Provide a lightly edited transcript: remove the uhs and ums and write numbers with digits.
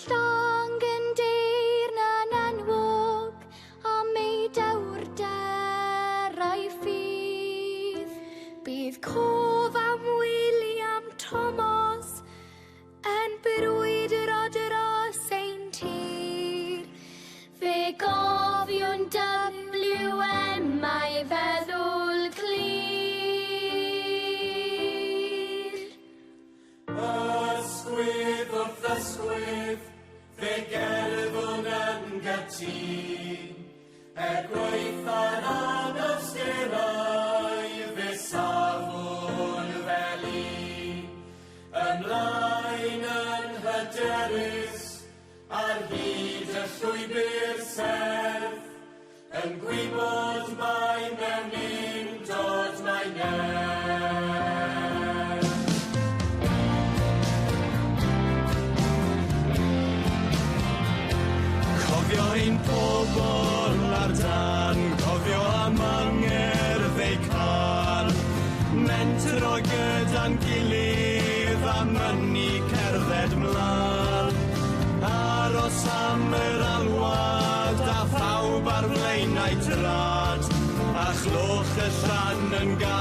llong yn deyrn yn enwog am ei dewrderau ffydd. Bydd cof am William Thomas yn brwydr adr o Saint Tir. Fe gofion WM a'i feddwl clir. Ysgwydd wrth ysgwydd, fe gerddwn yn gytun, gweitha'n anawsterau, fe safwn feli, ymlaen yn hyderus, ar hyd y llwybr serth, yn gwybod mae mewn un dod mae nerth. Cofio ein pobl ar dan, cofio am angerdd eu car, mentro gyda'n gilydd a mynnu cerdded mlaen. Aros am yr alwad a phawb ar flaenau trad, a chlwch y llan yn gael.